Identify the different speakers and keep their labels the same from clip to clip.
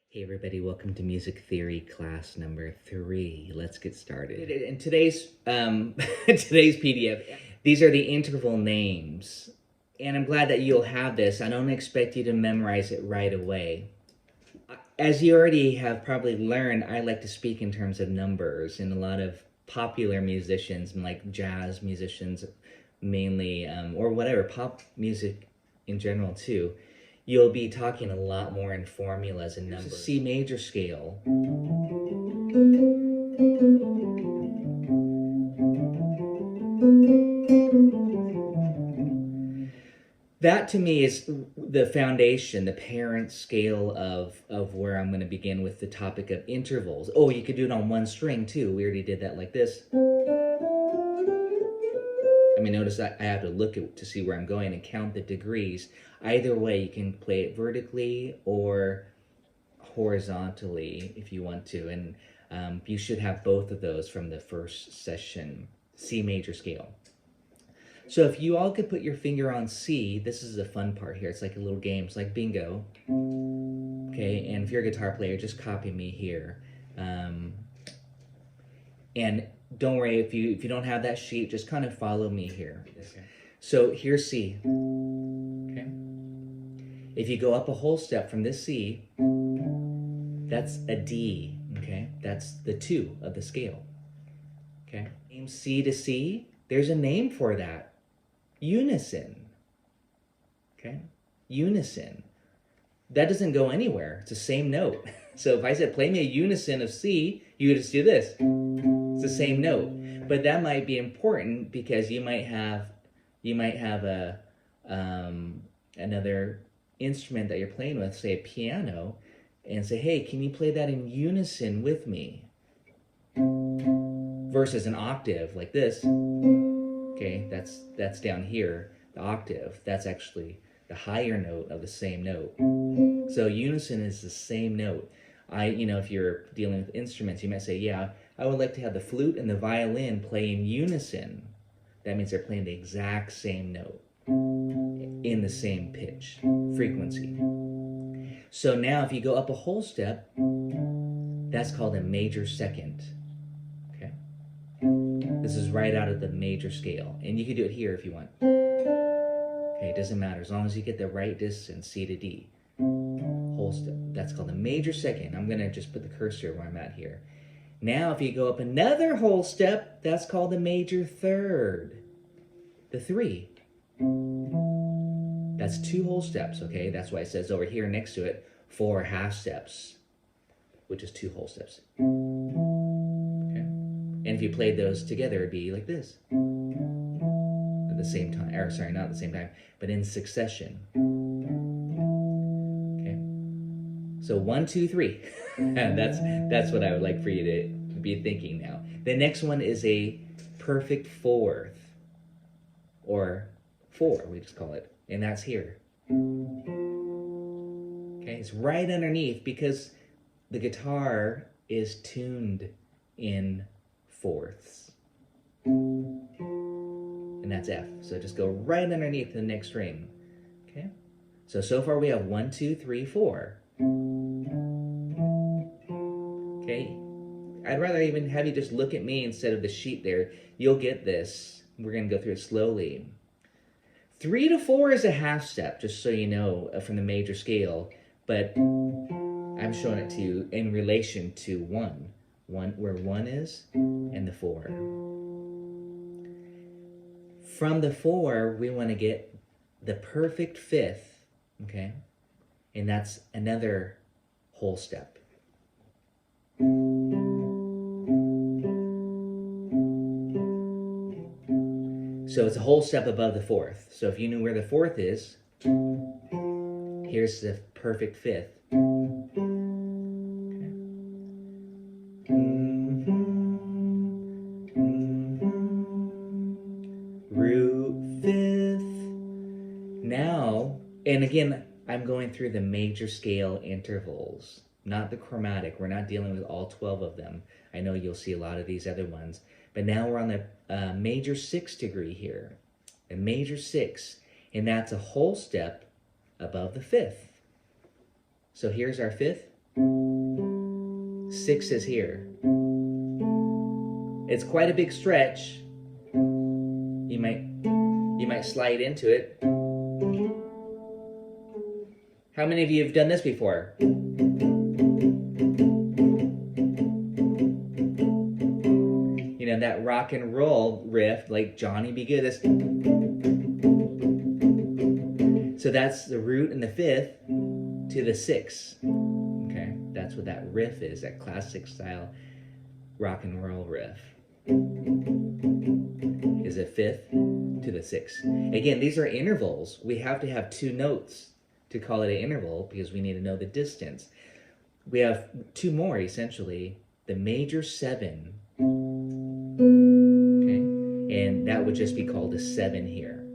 Speaker 1: Hey everybody, welcome to Music Theory class number 3. Let's get started. In today's today's PDF, these are the interval names. And I'm glad that you'll have this. I don't expect you to memorize it right away. As you already have probably learned, I like to speak in terms of numbers, and a lot of popular musicians, like jazz musicians mainly, or whatever, pop music in general too, you'll be talking a lot more in formulas and numbers. C major scale. That to me is the foundation, the parent scale of where I'm going to begin with the topic of intervals. Oh, you could do it on one string too. We already did that like this. I mean, notice that I have to look to see where I'm going and count the degrees. Either way, you can play it vertically or horizontally if you want to. And you should have both of those from the first session, C major scale. So if you all could put your finger on C, this is the fun part here. It's like a little game. It's like bingo. Okay, and if you're a guitar player, just copy me here. And don't worry, if you don't have that sheet, just kind of follow me here. Okay. So here's C. Okay. If you go up a whole step from this C, that's a D. Okay, that's the 2 of the scale. Okay, name C to C. There's a name for that. Unison. Okay, unison. That doesn't go anywhere. It's the same note. So if I said play me a unison of C, you would just do this. It's the same note, but that might be important because you might have a another instrument that you're playing with, say a piano, and say, hey, can you play that in unison with me? Versus an octave like this. Okay, that's down here. The octave, that's actually the higher note of the same note. So unison is the same note. If you're dealing with instruments, you might say, yeah, I would like to have the flute and the violin play in unison. That means they're playing the exact same note in the same pitch, frequency. So now if you go up a whole step, that's called a major second. Okay? This is right out of the major scale. And you can do it here if you want. Okay, it doesn't matter as long as you get the right distance, C to D. Whole step. That's called a major second. I'm going to just put the cursor where I'm at here. Now, if you go up another whole step, that's called a major third. The 3. That's 2 whole steps, okay? That's why it says over here next to it, 4 half steps, which is 2 whole steps. Okay? And if you played those together, it'd be like this. At the same time, or sorry, not at the same time, but in succession. So 1, 2, 3. that's what I would like for you to be thinking now. The next one is a perfect fourth, or 4, we just call it, and that's here. Okay, it's right underneath because the guitar is tuned in fourths, and that's F. So just go right underneath the next string. Okay, so far we have 1, 2, 3, 4. Okay, I'd rather even have you just look at me instead of the sheet there. You'll get this. We're going to go through it slowly. 3 to 4 is a half step, just so you know, from the major scale. But I'm showing it to you in relation to 1. Where 1 is, and the 4. From the 4, we want to get the perfect fifth, okay? And that's another whole step. So it's a whole step above the 4th. So if you knew where the 4th is, here's the perfect fifth. Okay. Root fifth. Now, and again, I'm going through the major scale intervals, not the chromatic. We're not dealing with all 12 of them. I know you'll see a lot of these other ones. But now we're on the major 6 degree here. A major 6. And that's a whole step above the 5th. So here's our 5th. 6 is here. It's quite a big stretch. You might slide into it. How many of you have done this before? You know, that rock and roll riff, like Johnny B. Good. So that's the root and the 5th to the 6. Okay, that's what that riff is, that classic style rock and roll riff. Is a 5th to the 6th. Again, these are intervals. We have to have 2 notes to call it an interval because we need to know the distance. We have 2 more, essentially. The major 7, okay, and that would just be called a 7 here.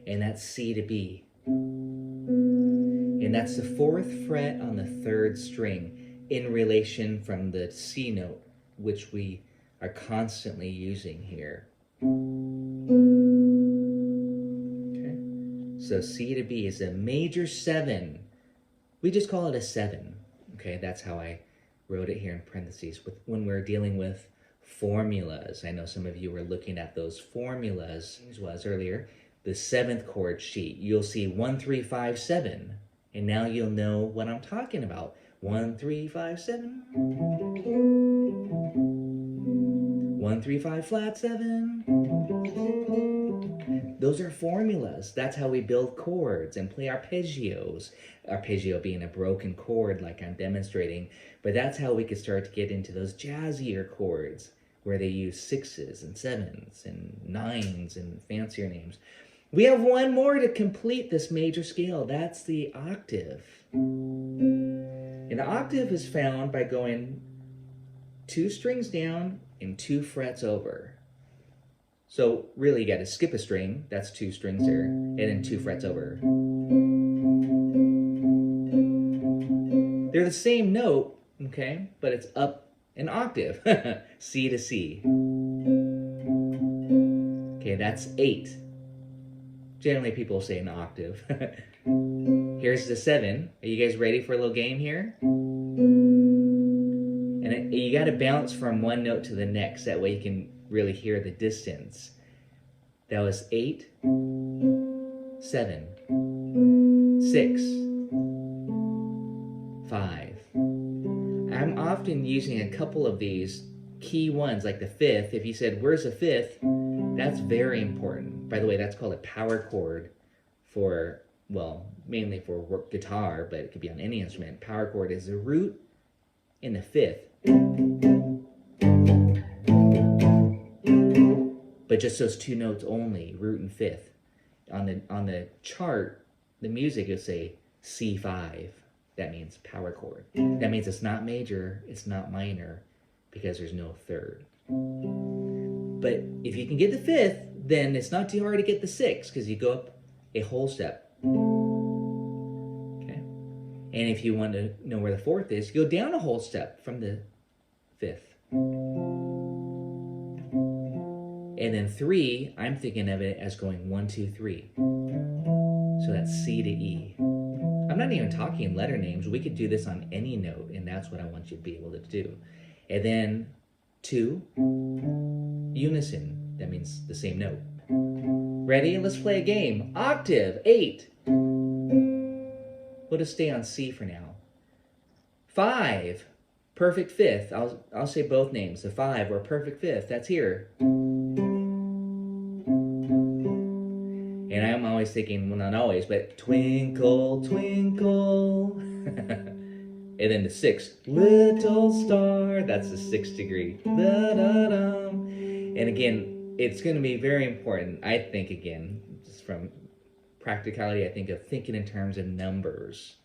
Speaker 1: And that's C to B. And that's the 4th fret on the 3rd string in relation from the C note, which we are constantly using here. Okay, so C to B is a major 7. We just call it a 7. Okay, that's how I wrote it here in parentheses when we're dealing with formulas. I know some of you were looking at those formulas as was earlier. The 7th chord sheet, you'll see 1, 3, 5, 7, and now you'll know what I'm talking about. 1, 3, 5, 7. 1, 3, 5, flat 7. Those are formulas. That's how we build chords and play arpeggios. Arpeggio being a broken chord like I'm demonstrating. But that's how we could start to get into those jazzier chords where they use 6s and 7s and 9s and fancier names. We have one more to complete this major scale. That's the octave. And the octave is found by going 2 strings down and 2 frets over. So really you got to skip a string. That's 2 strings there. And then 2 frets over. They're the same note, okay? But it's up an octave. C to C. Okay, that's 8. Generally, people say an octave. Here's the 7. Are you guys ready for a little game here? And you got to bounce from one note to the next. That way you can really hear the distance. That was 8, 7, 6, 5. I'm often using a couple of these key ones, like the 5th. If you said, where's the 5th? That's very important. By the way, that's called a power chord for, well, mainly for guitar, but it could be on any instrument. Power chord is the root in the 5th. But just those 2 notes only, root and 5th. On the chart, the music, you'll say C5. That means power chord. That means it's not major, it's not minor, because there's no 3rd. But if you can get the 5th, then it's not too hard to get the 6th, because you go up a whole step. Okay? And if you want to know where the 4th is, you go down a whole step from the 5th. And then 3, I'm thinking of it as going 1, 2, 3. So that's C to E. I'm not even talking letter names. We could do this on any note, and that's what I want you to be able to do. And then 2, unison. That means the same note. Ready? Let's play a game. Octave, 8. We'll just stay on C for now. 5, perfect 5th. I'll say both names. The 5 or perfect 5th. That's here. And I'm always thinking, well, not always, but twinkle, twinkle. And then the 6, little star. That's the 6th degree. Da-da-da. And again, it's going to be very important, I think, again, just from practicality, I think of thinking in terms of numbers.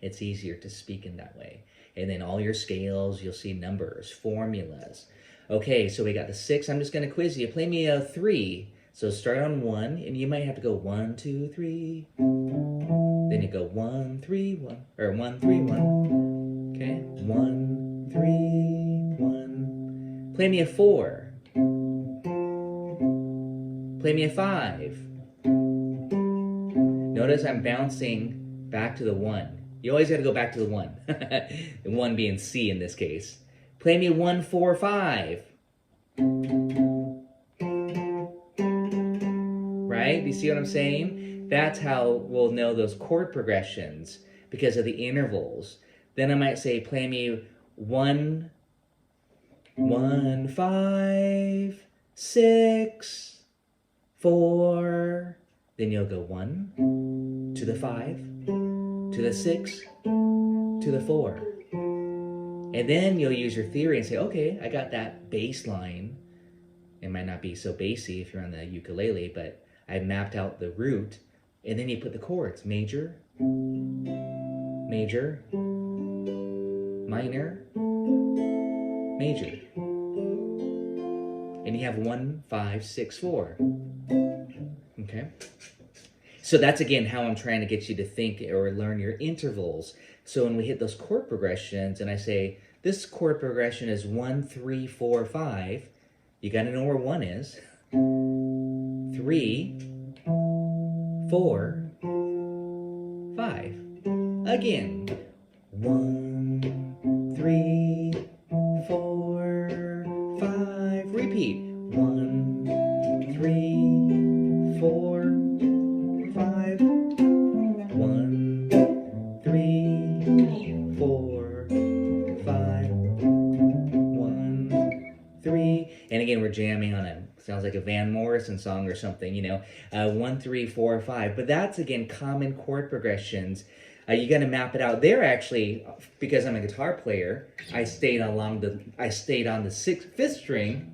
Speaker 1: It's easier to speak in that way. And then all your scales, you'll see numbers, formulas. Okay, so we got the 6. I'm just going to quiz you. Play me a 3. So start on 1, and you might have to go 1, 2, 3. Then you go 1, 3, 1, or 1, 3, 1. Okay, 1, 3, 1. Play me a 4. Play me a 5. Notice I'm bouncing back to the 1. You always got to go back to the 1. The 1 being C in this case. Play me 1, 4, 5. Right? Do you see what I'm saying? That's how we'll know those chord progressions, because of the intervals. Then I might say, play me 1, 1, 5, 6, 4. Then you'll go 1 to the 5, to the 6, to the 4. And then you'll use your theory and say, okay, I got that bass line. It might not be so bassy if you're on the ukulele, but I mapped out the root. And then you put the chords: major, major, minor, major. And you have 1, 5, 6, 4. Okay? So that's, again, how I'm trying to get you to think or learn your intervals. So when we hit those chord progressions and I say, this chord progression is 1, 3, 4, 5, you got to know where 1 is. 3, 4, 5. Again. 1, 3, 4, 5. Repeat. 1, 3, 4, 5. 1, 3, 4, 5. 1, 3. And again, we're jamming on a, sounds like a Van Morrison song or something, 1, 3, 4, 5. But that's, again, common chord progressions. You got to map it out. There, actually, because I'm a guitar player, I stayed on the 5th string,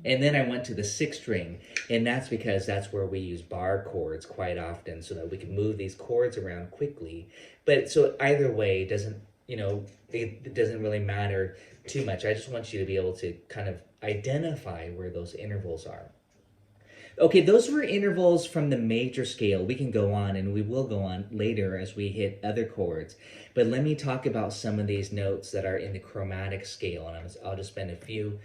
Speaker 1: and then I went to the 6th string, and that's because that's where we use bar chords quite often, so that we can move these chords around quickly. But so either way, it doesn't really matter too much. I just want you to be able to kind of identify where those intervals are. Okay, those were intervals from the major scale. We can go on, and we will go on later as we hit other chords. But let me talk about some of these notes that are in the chromatic scale, and I'll just spend a few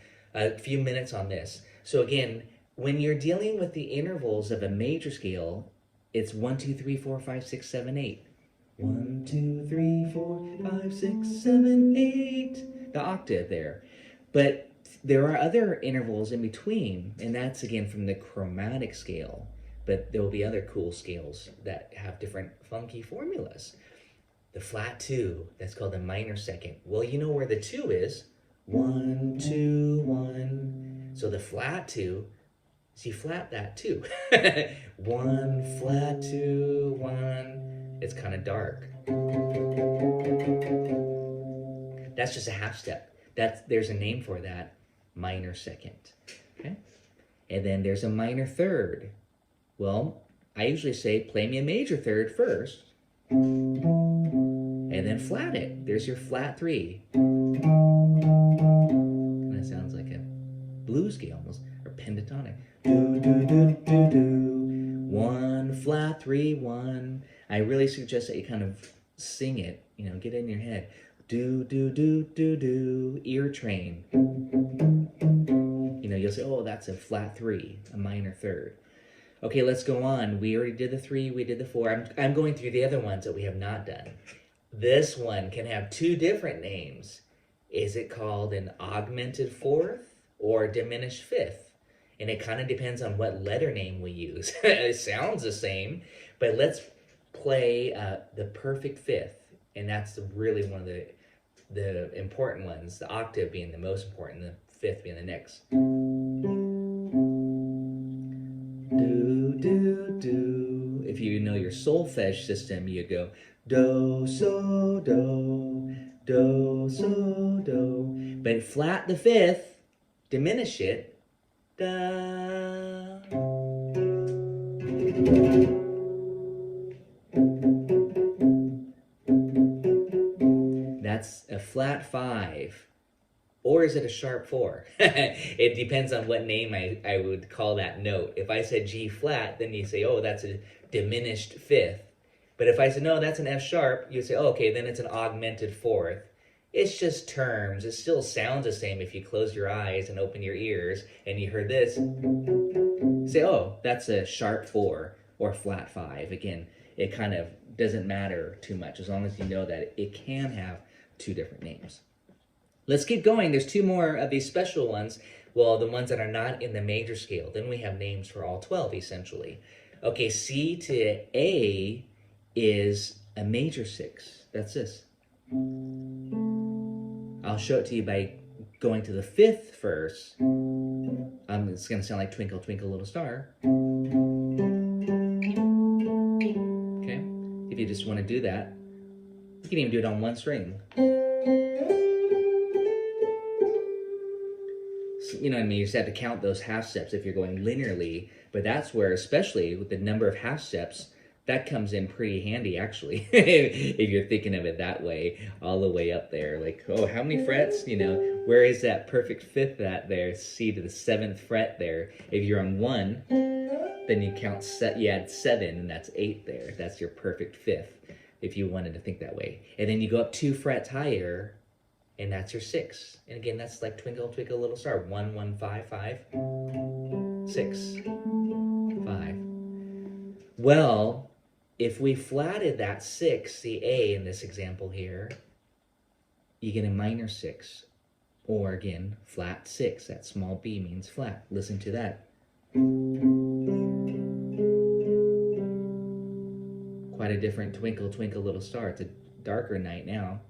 Speaker 1: minutes on this. So again, when you're dealing with the intervals of a major scale, it's 1, 2, 3, 4, 5, 6, 7, 8. 1, 2, 3, 4, 5, 6, 7, 8. The octave there. But there are other intervals in between, and that's, again, from the chromatic scale. But there will be other cool scales that have different funky formulas. The flat 2, that's called the minor second. Well, you know where the 2 is. 1, 2, 1. So the flat 2, see, flat that 2. 1, flat 2, 1. It's kind of dark. That's just a half step. There's a name for that. Minor second. Okay? And then there's a minor third. Well, I usually say, play me a major third first, and then flat it. There's your flat 3. And that sounds like a blues scale almost, or pentatonic. Do, do, do, do, do. 1, flat 3, 1. I really suggest that you kind of sing it, get it in your head. Do, do, do, do, do, ear train. You'll say, oh, that's a flat 3, a minor third. Okay, let's go on. We already did the 3, we did the 4. I'm going through the other ones that we have not done. This one can have 2 different names. Is it called an augmented 4th or diminished 5th? And it kind of depends on what letter name we use. It sounds the same, but let's play the perfect 5th. And that's really one of the important ones, the octave being the most important, the 5th being the next. Do, do, do. If you know your solfege system, you go do, so, do, do, so, do. But flat the 5th, diminish it, da. That's a flat 5. Or is it a sharp 4? It depends on what name I would call that note. If I said G flat, then you say, oh, that's a diminished 5th. But if I said, no, that's an F sharp, you say, oh, okay, then it's an augmented 4th. It's just terms. It still sounds the same if you close your eyes and open your ears and you heard this. Say, oh, that's a sharp 4 or flat 5. Again, it kind of doesn't matter too much as long as you know that it can have two different names. Let's keep going. There's two more of these special ones. Well, the ones that are not in the major scale. Then we have names for all 12, essentially. Okay, C to A is a major 6. That's this. I'll show it to you by going to the 5th first. It's going to sound like Twinkle, Twinkle, Little Star. Okay, if you just want to do that, you can even do it on one string. You know what I mean? You just have to count those half steps if you're going linearly, but that's where, especially with the number of half steps, that comes in pretty handy, actually, if you're thinking of it that way, all the way up there. Like, oh, how many frets? You know, where is that perfect 5th at there? C to the 7th fret there. If you're on 1, then you count, you add 7, and that's 8 there. That's your perfect 5th, if you wanted to think that way. And then you go up 2 frets higher, and that's your 6. And again, that's like Twinkle, Twinkle, Little Star. 1, 1, 5, 5, 6, 5. Well, if we flatted that 6, the A in this example here, you get a minor 6. Or again, flat 6. That small b means flat. Listen to that. Quite a different Twinkle, Twinkle, Little Star. It's a darker night now.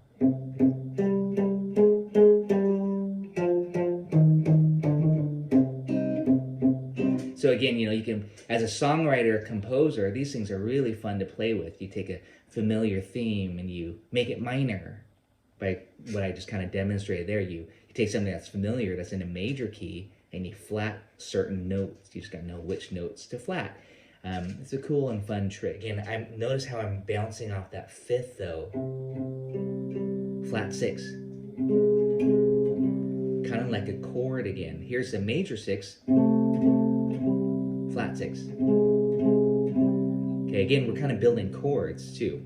Speaker 1: So again, you know, you can, as a songwriter, composer, these things are really fun to play with. You take a familiar theme and you make it minor by what I just kind of demonstrated there. You take something that's familiar, that's in a major key, and you flat certain notes. You just got to know which notes to flat. It's a cool and fun trick. And notice how I'm bouncing off that 5th though. Flat 6. Kind of like a chord again. Here's a major 6. Flat 6. Okay, again, we're kind of building chords too.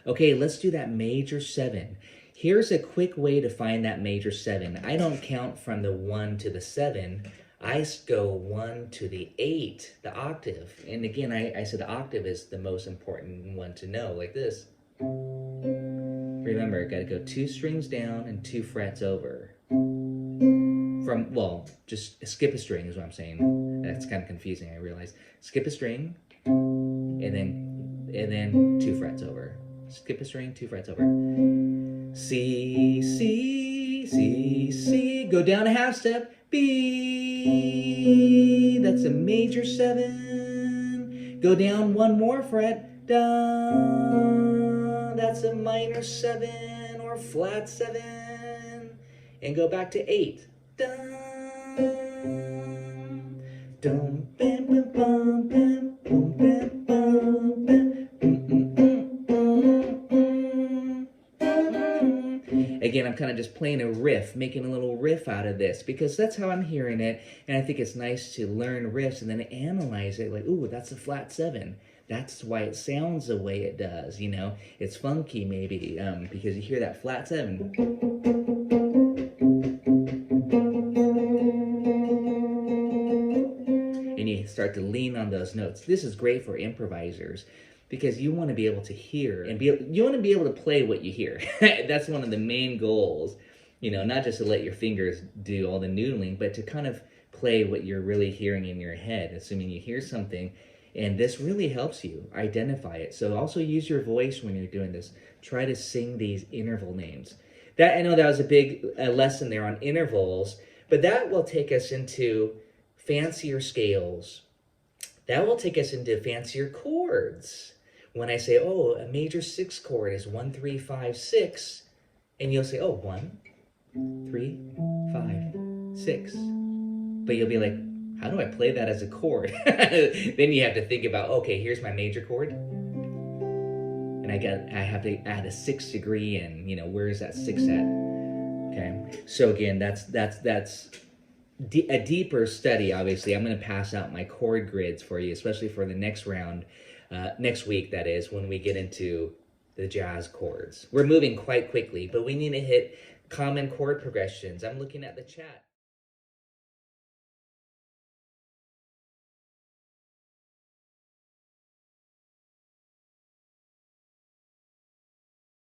Speaker 1: Okay, let's do that major 7. Here's a quick way to find that major 7. I don't count from the 1 to the 7. I go 1 to the 8, the octave. And again, I said the octave is the most important one to know, like this. Remember, got to go 2 strings down and 2 frets over. Well, just skip a string is what I'm saying. That's kind of confusing, I realize. Skip a string, and then 2 frets over. Skip a string, 2 frets over. C, C, C, C. Go down a half step. B. That's a major 7. Go down 1 more fret. Da. That's a minor 7 or flat 7. And go back to 8. Dum, dum, bam, bam, bam, bam, boom, bam, bam, bam. Again, I'm kind of just playing a riff, making a little riff out of this, because that's how I'm hearing it, and I think it's nice to learn riffs and then analyze it, like, ooh, that's a flat 7. That's why it sounds the way it does, you know? It's funky, maybe, because you hear that flat 7. And you start to lean on those notes. This is great for improvisers because you want to be able to hear and you want to be able to play what you hear. That's one of the main goals, you know, not just to let your fingers do all the noodling, but to kind of play what you're really hearing in your head, assuming you hear something. And this really helps you identify it. So also use your voice when you're doing this. Try to sing these interval names. I know that was a big lesson there on intervals, but that will take us into fancier scales. That will take us into fancier chords. When I say, oh, a major 6 chord is 1, 3, 5, 6, and you'll say, oh, 1, 3, 5, 6. But you'll be like, how do I play that as a chord? Then you have to think about, okay, here's my major chord. And I have to add a 6th degree, and you know, where is that 6 at? Okay, so again, that's a deeper study. Obviously, I'm going to pass out my chord grids for you, especially for the next round, next week. That is when we get into the jazz chords. We're moving quite quickly, but we need to hit common chord progressions. I'm looking at the chat.